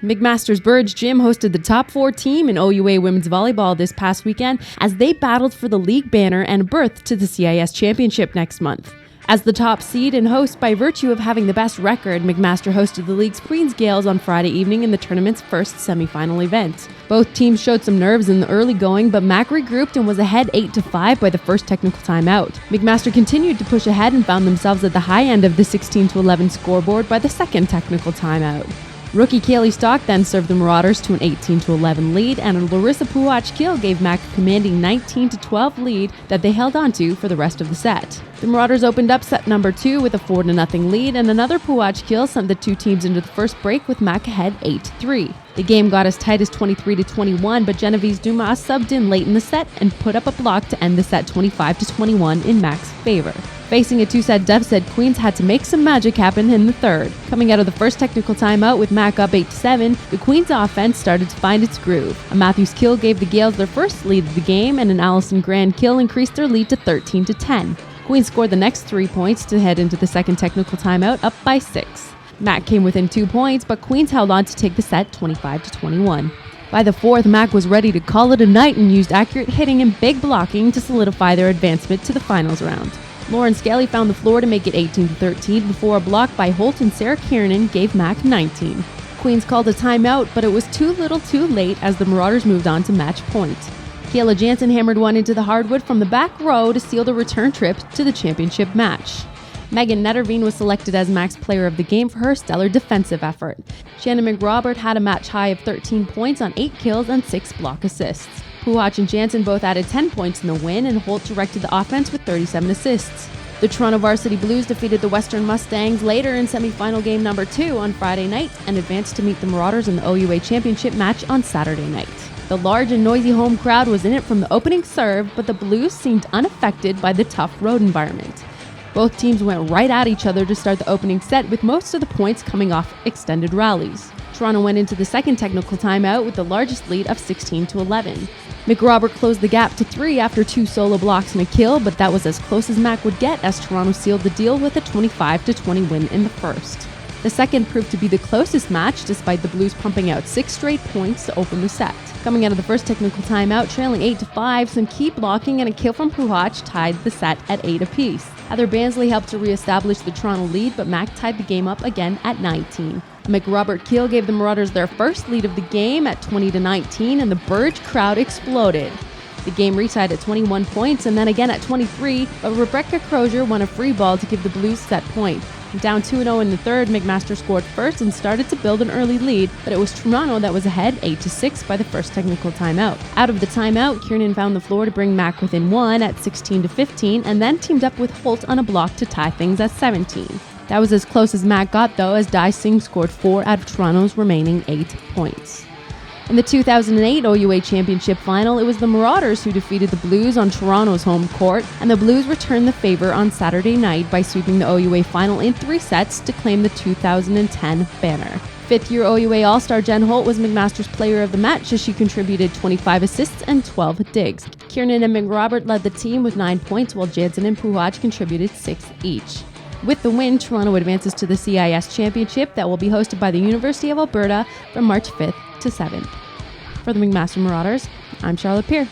McMaster's Burge Gym hosted the top 4 team in OUA women's volleyball this past weekend as they battled for the league banner and a berth to the CIS championship next month. As the top seed and host by virtue of having the best record, McMaster hosted the league's Queens Gales on Friday evening in the tournament's first semifinal event. Both teams showed some nerves in the early going, but Mac regrouped and was ahead 8-5 by the first technical timeout. McMaster continued to push ahead and found themselves at the high end of the 16-11 scoreboard by the second technical timeout. Rookie Kaylee Stock then served the Marauders to an 18-11 lead, and a Larissa Puach kill gave Mac a commanding 19-12 lead that they held onto for the rest of the set. The Marauders opened up set number 2 with a 4-0 lead, and another Puach kill sent the two teams into the first break with Mac ahead 8-3. The game got as tight as 23-21, but Genevieve Dumas subbed in late in the set and put up a block to end the set 25-21 in Mac's favor. Facing a 2-set deficit, Queens had to make some magic happen in the third. Coming out of the first technical timeout with Mac up 8-7, the Queens offense started to find its groove. A Matthews kill gave the Gales their first lead of the game, and an Allison Grand kill increased their lead to 13-10. Queens scored the next 3 points to head into the second technical timeout up by 6. Mac came within 2 points, but Queens held on to take the set 25-21. By the fourth, Mac was ready to call it a night and used accurate hitting and big blocking to solidify their advancement to the finals round. Lauren Skelly found the floor to make it 18-13 before a block by Holt and Sarah Kiernan gave Mac 19. Queens called a timeout, but it was too little too late as the Marauders moved on to match point. Kayla Jansen hammered one into the hardwood from the back row to seal the return trip to the championship match. Megan Netterveen was selected as Mac's player of the game for her stellar defensive effort. Shannon McRobert had a match high of 13 points on 8 kills and 6 block assists. Puach and Jansen both added 10 points in the win, and Holt directed the offense with 37 assists. The Toronto Varsity Blues defeated the Western Mustangs later in semifinal game number 2 on Friday night and advanced to meet the Marauders in the OUA championship match on Saturday night. The large and noisy home crowd was in it from the opening serve, but the Blues seemed unaffected by the tough road environment. Both teams went right at each other to start the opening set, with most of the points coming off extended rallies. Toronto went into the second technical timeout with the largest lead of 16-11. McRobert closed the gap to 3 after 2 solo blocks and a kill, but that was as close as Mac would get as Toronto sealed the deal with a 25-20 win in the first. The second proved to be the closest match despite the Blues pumping out 6 straight points to open the set. Coming out of the first technical timeout, trailing 8-5, some key blocking and a kill from Puach tied the set at 8 apiece. Heather Bansley helped to reestablish the Toronto lead, but Mac tied the game up again at 19. A McRobert kill gave the Marauders their first lead of the game at 20-19, and the Burge crowd exploded. The game retied at 21 points and then again at 23, but Rebecca Crozier won a free ball to give the Blues set point. Down 2-0 in the third, McMaster scored first and started to build an early lead, but it was Toronto that was ahead 8-6 by the first technical timeout. Out of the timeout, Kiernan found the floor to bring Mac within 1 at 16-15 and then teamed up with Holt on a block to tie things at 17. That was as close as Mac got though, as Dai Singh scored 4 out of Toronto's remaining 8 points. In the 2008 OUA Championship Final, it was the Marauders who defeated the Blues on Toronto's home court, and the Blues returned the favor on Saturday night by sweeping the OUA Final in 3 sets to claim the 2010 banner. Fifth-year OUA All-Star Jen Holt was McMaster's player of the match as she contributed 25 assists and 12 digs. Kiernan and McRobert led the team with 9 points, while Jansen and Puach contributed 6 each. With the win, Toronto advances to the CIS Championship that will be hosted by the University of Alberta from March 5th to 7th. For the McMaster Marauders, I'm Charlotte Peer.